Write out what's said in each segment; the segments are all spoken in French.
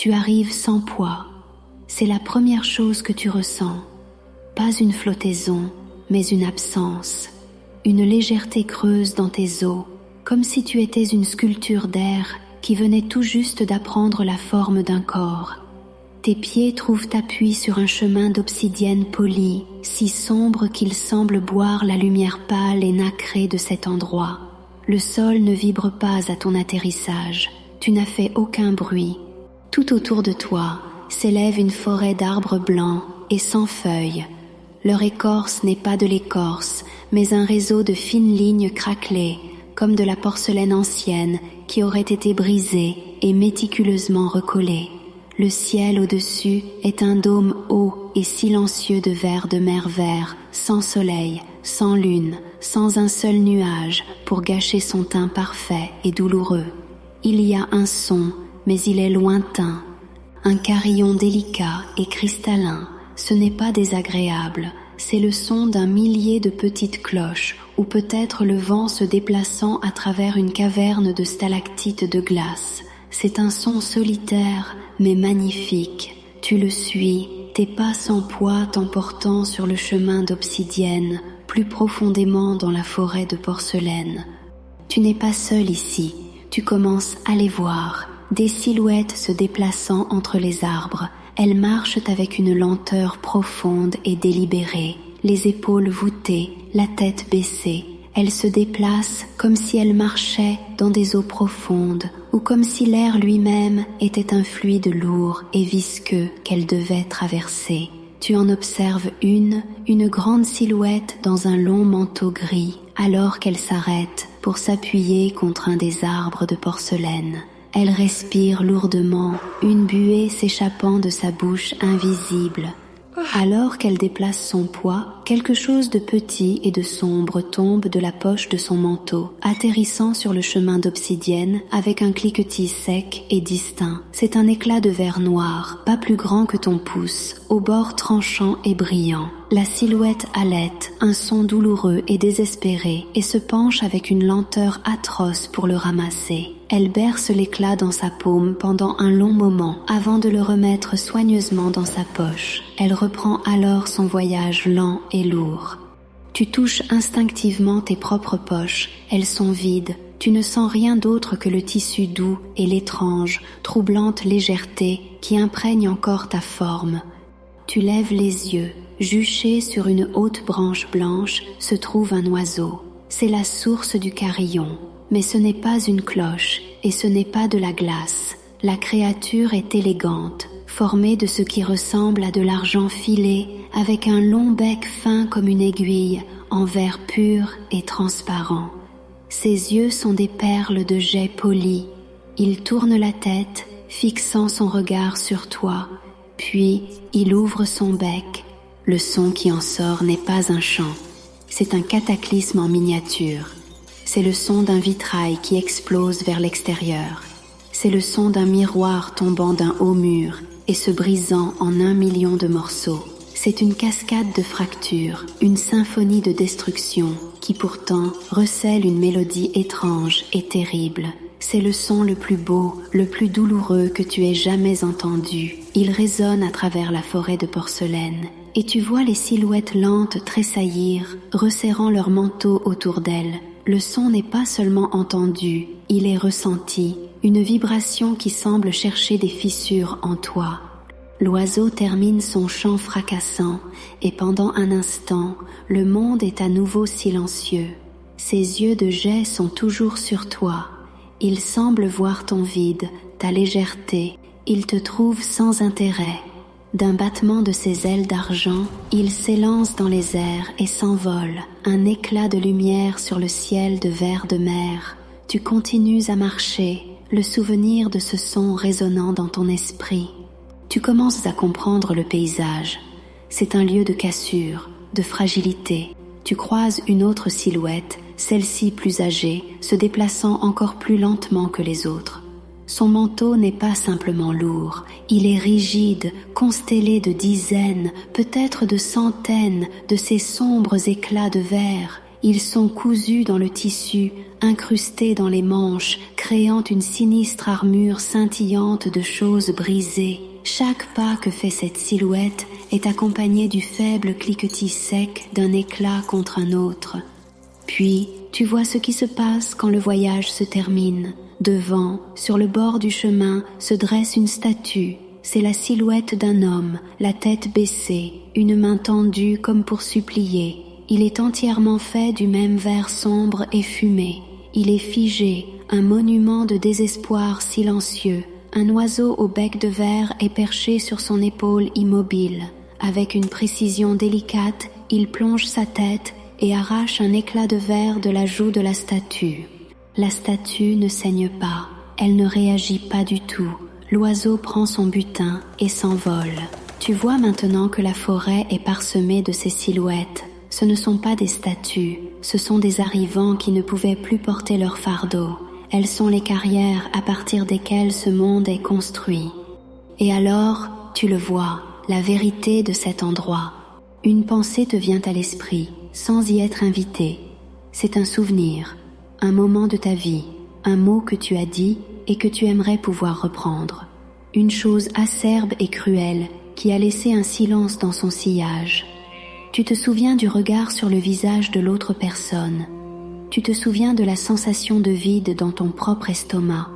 Tu arrives sans poids. C'est la première chose que tu ressens. Pas une flottaison, mais une absence. Une légèreté creuse dans tes os, comme si tu étais une sculpture d'air qui venait tout juste d'apprendre la forme d'un corps. Tes pieds trouvent appui sur un chemin d'obsidienne polie, si sombre qu'il semble boire la lumière pâle et nacrée de cet endroit. Le sol ne vibre pas à ton atterrissage. Tu n'as fait aucun bruit. Tout autour de toi s'élève une forêt d'arbres blancs et sans feuilles. Leur écorce n'est pas de l'écorce, mais un réseau de fines lignes craquelées, comme de la porcelaine ancienne qui aurait été brisée et méticuleusement recollée. Le ciel au-dessus est un dôme haut et silencieux de verre de mer vert, sans soleil, sans lune, sans un seul nuage pour gâcher son teint parfait et douloureux. Il y a un son, mais il est lointain. Un carillon délicat et cristallin, ce n'est pas désagréable, c'est le son d'un millier de petites cloches, ou peut-être le vent se déplaçant à travers une caverne de stalactites de glace. C'est un son solitaire, mais magnifique. Tu le suis, tes pas sans poids t'emportant sur le chemin d'obsidienne, plus profondément dans la forêt de porcelaine. Tu n'es pas seul ici, tu commences à les voir, des silhouettes se déplaçant entre les arbres. Elles marchent avec une lenteur profonde et délibérée, les épaules voûtées, la tête baissée. Elles se déplacent comme si elles marchaient dans des eaux profondes, ou comme si l'air lui-même était un fluide lourd et visqueux qu'elles devaient traverser. Tu en observes une grande silhouette dans un long manteau gris, alors qu'elle s'arrête pour s'appuyer contre un des arbres de porcelaine. Elle respire lourdement, une buée s'échappant de sa bouche invisible. Alors qu'elle déplace son poids, quelque chose de petit et de sombre tombe de la poche de son manteau, atterrissant sur le chemin d'obsidienne avec un cliquetis sec et distinct. C'est un éclat de verre noir, pas plus grand que ton pouce, au bord tranchant et brillant. La silhouette halète, un son douloureux et désespéré, et se penche avec une lenteur atroce pour le ramasser. Elle berce l'éclat dans sa paume pendant un long moment avant de le remettre soigneusement dans sa poche. Elle reprend alors son voyage lent et lourd. Tu touches instinctivement tes propres poches, elles sont vides. Tu ne sens rien d'autre que le tissu doux et l'étrange, troublante légèreté qui imprègne encore ta forme. Tu lèves les yeux. Juché sur une haute branche blanche se trouve un oiseau. C'est la source du carillon. Mais ce n'est pas une cloche et ce n'est pas de la glace. La créature est élégante, formée de ce qui ressemble à de l'argent filé avec un long bec fin comme une aiguille en verre pur et transparent. Ses yeux sont des perles de jais polis. Il tourne la tête, fixant son regard sur toi, puis il ouvre son bec. Le son qui en sort n'est pas un chant, c'est un cataclysme en miniature. C'est le son d'un vitrail qui explose vers l'extérieur. C'est le son d'un miroir tombant d'un haut mur et se brisant en 1 million de morceaux. C'est une cascade de fractures, une symphonie de destruction qui pourtant recèle une mélodie étrange et terrible. C'est le son le plus beau, le plus douloureux que tu aies jamais entendu. Il résonne à travers la forêt de porcelaine. Et tu vois les silhouettes lentes tressaillir, resserrant leurs manteaux autour d'elles. Le son n'est pas seulement entendu, il est ressenti, une vibration qui semble chercher des fissures en toi. L'oiseau termine son chant fracassant, et pendant un instant, le monde est à nouveau silencieux. Ses yeux de jais sont toujours sur toi. Il semble voir ton vide, ta légèreté, il te trouve sans intérêt. D'un battement de ses ailes d'argent, il s'élance dans les airs et s'envole, un éclat de lumière sur le ciel de verre de mer. Tu continues à marcher, le souvenir de ce son résonnant dans ton esprit. Tu commences à comprendre le paysage. C'est un lieu de cassure, de fragilité. Tu croises une autre silhouette, celle-ci plus âgée, se déplaçant encore plus lentement que les autres. Son manteau n'est pas simplement lourd, il est rigide, constellé de dizaines, peut-être de centaines de ces sombres éclats de verre. Ils sont cousus dans le tissu, incrustés dans les manches, créant une sinistre armure scintillante de choses brisées. Chaque pas que fait cette silhouette est accompagné du faible cliquetis sec d'un éclat contre un autre. Puis, tu vois ce qui se passe quand le voyage se termine. Devant, sur le bord du chemin, se dresse une statue. C'est la silhouette d'un homme, la tête baissée, une main tendue comme pour supplier. Il est entièrement fait du même verre sombre et fumé. Il est figé, un monument de désespoir silencieux. Un oiseau au bec de verre est perché sur son épaule immobile. Avec une précision délicate, il plonge sa tête et arrache un éclat de verre de la joue de la statue. La statue ne saigne pas, elle ne réagit pas du tout. L'oiseau prend son butin et s'envole. Tu vois maintenant que la forêt est parsemée de ces silhouettes. Ce ne sont pas des statues, ce sont des arrivants qui ne pouvaient plus porter leur fardeau. Elles sont les carrières à partir desquelles ce monde est construit. Et alors, tu le vois, la vérité de cet endroit. Une pensée te vient à l'esprit, sans y être invité. C'est un souvenir, un moment de ta vie, un mot que tu as dit et que tu aimerais pouvoir reprendre. Une chose acerbe et cruelle qui a laissé un silence dans son sillage. Tu te souviens du regard sur le visage de l'autre personne. Tu te souviens de la sensation de vide dans ton propre estomac.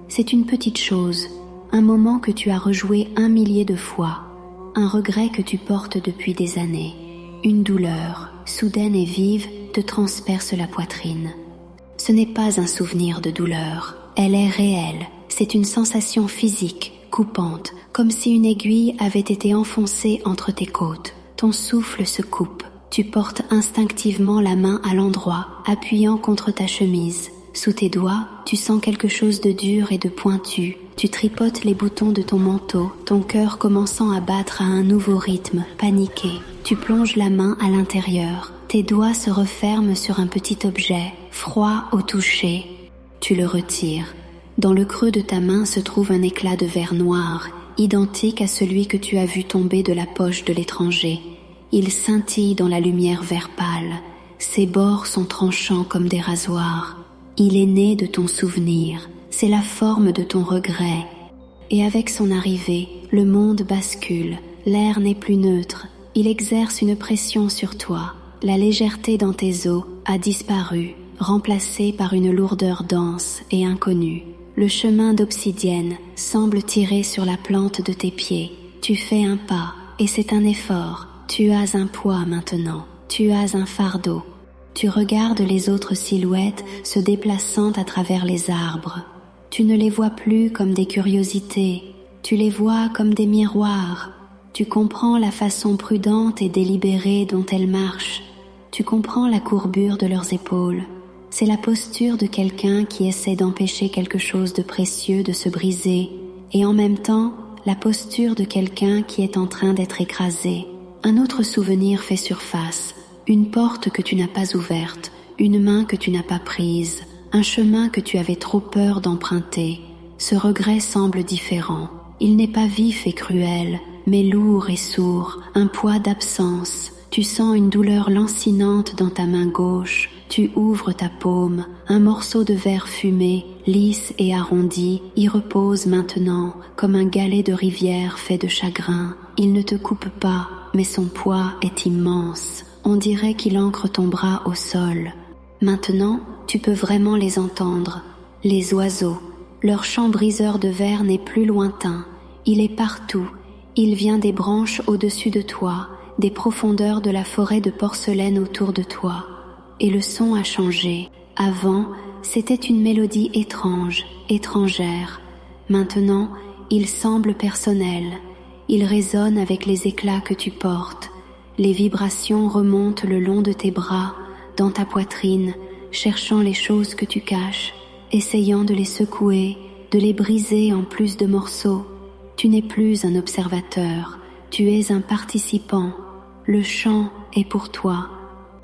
C'est une petite chose, un moment que tu as rejoué 1 millier de fois, un regret que tu portes depuis des années. Une douleur, soudaine et vive, te transperce la poitrine. Ce n'est pas un souvenir de douleur, elle est réelle. C'est une sensation physique, coupante, comme si une aiguille avait été enfoncée entre tes côtes. Ton souffle se coupe. Tu portes instinctivement la main à l'endroit, appuyant contre ta chemise. Sous tes doigts, tu sens quelque chose de dur et de pointu. Tu tripotes les boutons de ton manteau, ton cœur commençant à battre à un nouveau rythme, paniqué. Tu plonges la main à l'intérieur. Tes doigts se referment sur un petit objet, froid au toucher. Tu le retires. Dans le creux de ta main se trouve un éclat de verre noir, identique à celui que tu as vu tomber de la poche de l'étranger. Il scintille dans la lumière vert pâle. Ses bords sont tranchants comme des rasoirs. Il est né de ton souvenir. C'est la forme de ton regret. Et avec son arrivée, le monde bascule. L'air n'est plus neutre. Il exerce une pression sur toi. La légèreté dans tes os a disparu, remplacée par une lourdeur dense et inconnue. Le chemin d'obsidienne semble tirer sur la plante de tes pieds. Tu fais un pas, et c'est un effort. Tu as un poids maintenant. Tu as un fardeau. Tu regardes les autres silhouettes se déplaçant à travers les arbres. Tu ne les vois plus comme des curiosités. Tu les vois comme des miroirs. Tu comprends la façon prudente et délibérée dont elles marchent. Tu comprends la courbure de leurs épaules. C'est la posture de quelqu'un qui essaie d'empêcher quelque chose de précieux de se briser, et en même temps, la posture de quelqu'un qui est en train d'être écrasé. Un autre souvenir fait surface, une porte que tu n'as pas ouverte, une main que tu n'as pas prise, un chemin que tu avais trop peur d'emprunter. Ce regret semble différent. Il n'est pas vif et cruel, mais lourd et sourd, un poids d'absence. Tu sens une douleur lancinante dans ta main gauche. Tu ouvres ta paume, un morceau de verre fumé, lisse et arrondi, y repose maintenant, comme un galet de rivière fait de chagrin. Il ne te coupe pas, mais son poids est immense. On dirait qu'il ancre ton bras au sol. Maintenant, tu peux vraiment les entendre. Les oiseaux, leur chant briseur de verre n'est plus lointain. Il est partout. Il vient des branches au-dessus de toi, des profondeurs de la forêt de porcelaine autour de toi. Et le son a changé. Avant, c'était une mélodie étrange, étrangère. Maintenant, il semble personnel. Il résonne avec les éclats que tu portes. Les vibrations remontent le long de tes bras, dans ta poitrine, cherchant les choses que tu caches, essayant de les secouer, de les briser en plus de morceaux. Tu n'es plus un observateur, tu es un participant. Le chant est pour toi.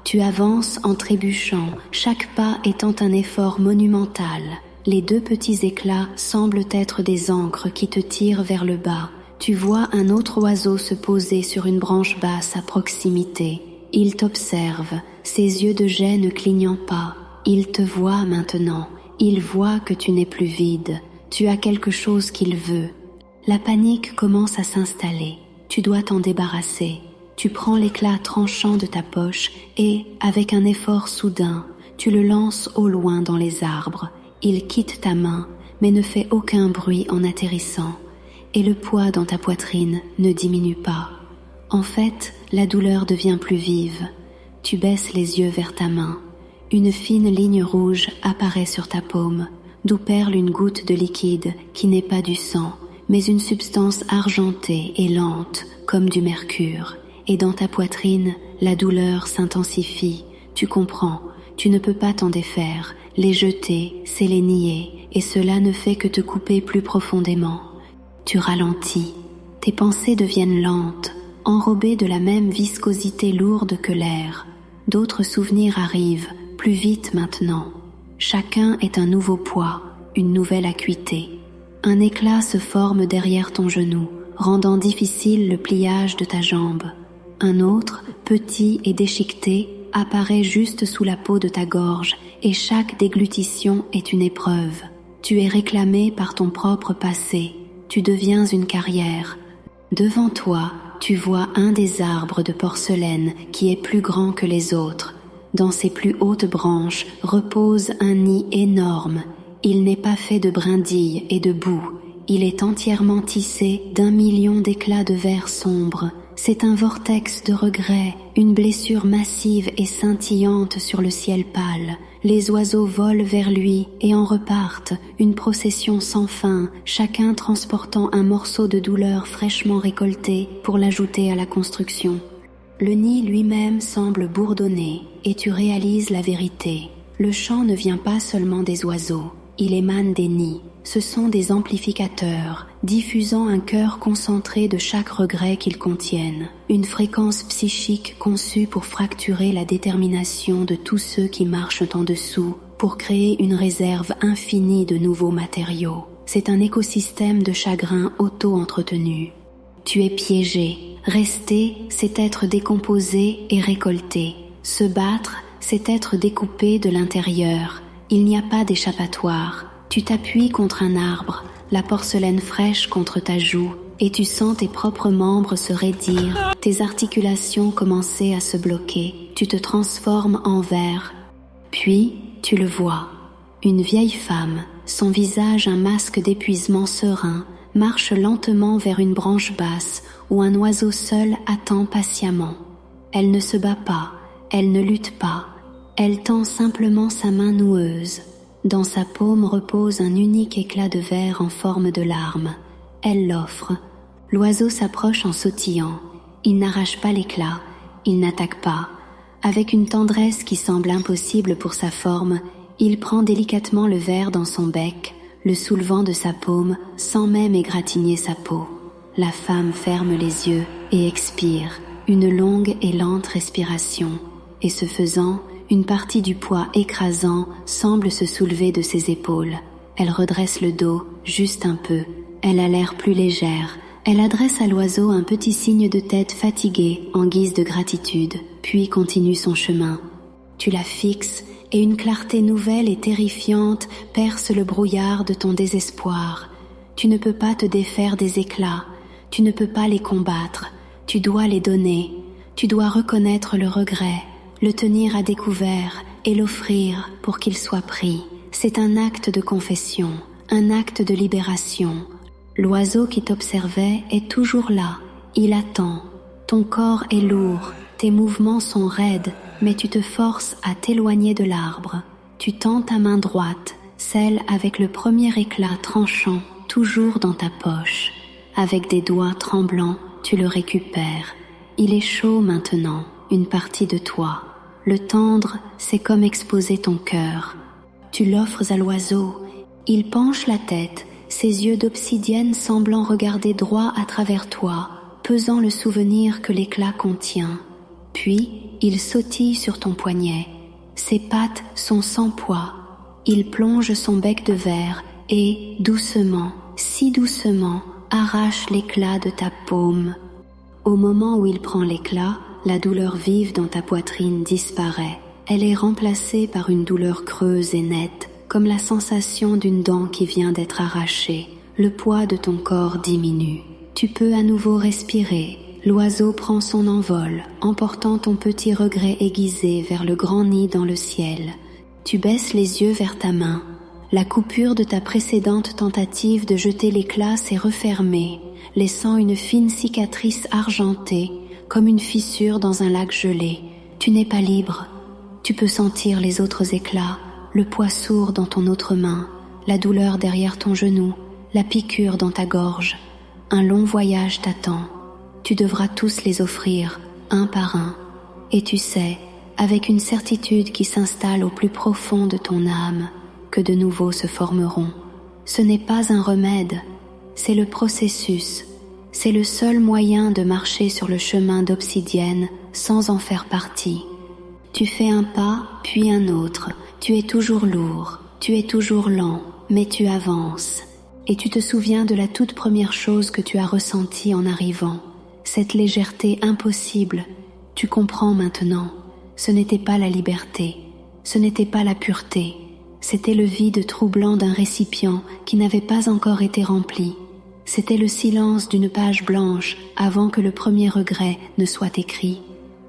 Tu avances en trébuchant, chaque pas étant un effort monumental. Les 2 petits éclats semblent être des ancres qui te tirent vers le bas. Tu vois un autre oiseau se poser sur une branche basse à proximité. Il t'observe, ses yeux de jet ne clignant pas. Il te voit maintenant, il voit que tu n'es plus vide, tu as quelque chose qu'il veut. La panique commence à s'installer, tu dois t'en débarrasser. Tu prends l'éclat tranchant de ta poche et, avec un effort soudain, tu le lances au loin dans les arbres. Il quitte ta main, mais ne fait aucun bruit en atterrissant, et le poids dans ta poitrine ne diminue pas. En fait, la douleur devient plus vive. Tu baisses les yeux vers ta main. Une fine ligne rouge apparaît sur ta paume, d'où perle une goutte de liquide qui n'est pas du sang, mais une substance argentée et lente, comme du mercure. Et dans ta poitrine, la douleur s'intensifie. Tu comprends, tu ne peux pas t'en défaire. Les jeter, c'est les nier, et cela ne fait que te couper plus profondément. Tu ralentis, tes pensées deviennent lentes, enrobées de la même viscosité lourde que l'air. D'autres souvenirs arrivent, plus vite maintenant. Chacun est un nouveau poids, une nouvelle acuité. Un éclat se forme derrière ton genou, rendant difficile le pliage de ta jambe. Un autre, petit et déchiqueté, apparaît juste sous la peau de ta gorge et chaque déglutition est une épreuve. Tu es réclamé par ton propre passé, tu deviens une carrière. Devant toi, tu vois un des arbres de porcelaine qui est plus grand que les autres. Dans ses plus hautes branches repose un nid énorme. Il n'est pas fait de brindilles et de boue. Il est entièrement tissé d'1 million d'éclats de verre sombre. C'est un vortex de regrets, une blessure massive et scintillante sur le ciel pâle. Les oiseaux volent vers lui et en repartent, une procession sans fin, chacun transportant un morceau de douleur fraîchement récolté pour l'ajouter à la construction. Le nid lui-même semble bourdonner et tu réalises la vérité. Le chant ne vient pas seulement des oiseaux, il émane des nids. Ce sont des amplificateurs, diffusant un cœur concentré de chaque regret qu'ils contiennent, une fréquence psychique conçue pour fracturer la détermination de tous ceux qui marchent en dessous, pour créer une réserve infinie de nouveaux matériaux. C'est un écosystème de chagrin auto-entretenu. Tu es piégé. Rester, c'est être décomposé et récolté. Se battre, c'est être découpé de l'intérieur. Il n'y a pas d'échappatoire. Tu t'appuies contre un arbre, la porcelaine fraîche contre ta joue, et tu sens tes propres membres se raidir, tes articulations commencer à se bloquer. Tu te transformes en verre. Puis, tu le vois. Une vieille femme, son visage un masque d'épuisement serein, marche lentement vers une branche basse où un oiseau seul attend patiemment. Elle ne se bat pas, elle ne lutte pas, elle tend simplement sa main noueuse. Dans sa paume repose un unique éclat de verre en forme de larme. Elle l'offre. L'oiseau s'approche en sautillant. Il n'arrache pas l'éclat, il n'attaque pas. Avec une tendresse qui semble impossible pour sa forme, il prend délicatement le verre dans son bec, le soulevant de sa paume sans même égratigner sa peau. La femme ferme les yeux et expire, une longue et lente respiration. Et ce faisant, une partie du poids écrasant semble se soulever de ses épaules. Elle redresse le dos, juste un peu. Elle a l'air plus légère. Elle adresse à l'oiseau un petit signe de tête fatigué en guise de gratitude, puis continue son chemin. Tu la fixes et une clarté nouvelle et terrifiante perce le brouillard de ton désespoir. Tu ne peux pas te défaire des éclats. Tu ne peux pas les combattre. Tu dois les donner. Tu dois reconnaître le regret, le tenir à découvert et l'offrir pour qu'il soit pris. C'est un acte de confession, un acte de libération. L'oiseau qui t'observait est toujours là, il attend. Ton corps est lourd, tes mouvements sont raides, mais tu te forces à t'éloigner de l'arbre. Tu tends ta main droite, celle avec le premier éclat tranchant, toujours dans ta poche. Avec des doigts tremblants, tu le récupères. Il est chaud maintenant, une partie de toi. Le tendre, c'est comme exposer ton cœur. Tu l'offres à l'oiseau. Il penche la tête, ses yeux d'obsidienne semblant regarder droit à travers toi, pesant le souvenir que l'éclat contient. Puis, il sautille sur ton poignet. Ses pattes sont sans poids. Il plonge son bec de verre et, doucement, si doucement, arrache l'éclat de ta paume. Au moment où il prend l'éclat, la douleur vive dans ta poitrine disparaît. Elle est remplacée par une douleur creuse et nette, comme la sensation d'une dent qui vient d'être arrachée. Le poids de ton corps diminue. Tu peux à nouveau respirer. L'oiseau prend son envol, emportant ton petit regret aiguisé vers le grand nid dans le ciel. Tu baisses les yeux vers ta main. La coupure de ta précédente tentative de jeter l'éclat s'est refermée, laissant une fine cicatrice argentée, comme une fissure dans un lac gelé. Tu n'es pas libre. Tu peux sentir les autres éclats, le poids sourd dans ton autre main, la douleur derrière ton genou, la piqûre dans ta gorge. Un long voyage t'attend. Tu devras tous les offrir, un par un. Et tu sais, avec une certitude qui s'installe au plus profond de ton âme, que de nouveaux se formeront. Ce n'est pas un remède, c'est le processus. C'est le seul moyen de marcher sur le chemin d'obsidienne sans en faire partie. Tu fais un pas, puis un autre. Tu es toujours lourd, tu es toujours lent, mais tu avances. Et tu te souviens de la toute première chose que tu as ressentie en arrivant. Cette légèreté impossible, tu comprends maintenant. Ce n'était pas la liberté, ce n'était pas la pureté. C'était le vide troublant d'un récipient qui n'avait pas encore été rempli. C'était le silence d'une page blanche avant que le premier regret ne soit écrit.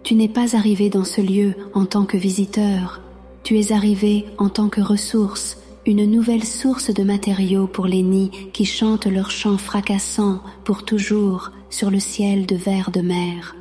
Tu n'es pas arrivé dans ce lieu en tant que visiteur. Tu es arrivé en tant que ressource, une nouvelle source de matériaux pour les nids qui chantent leurs chants fracassants pour toujours sur le ciel de verre de mer.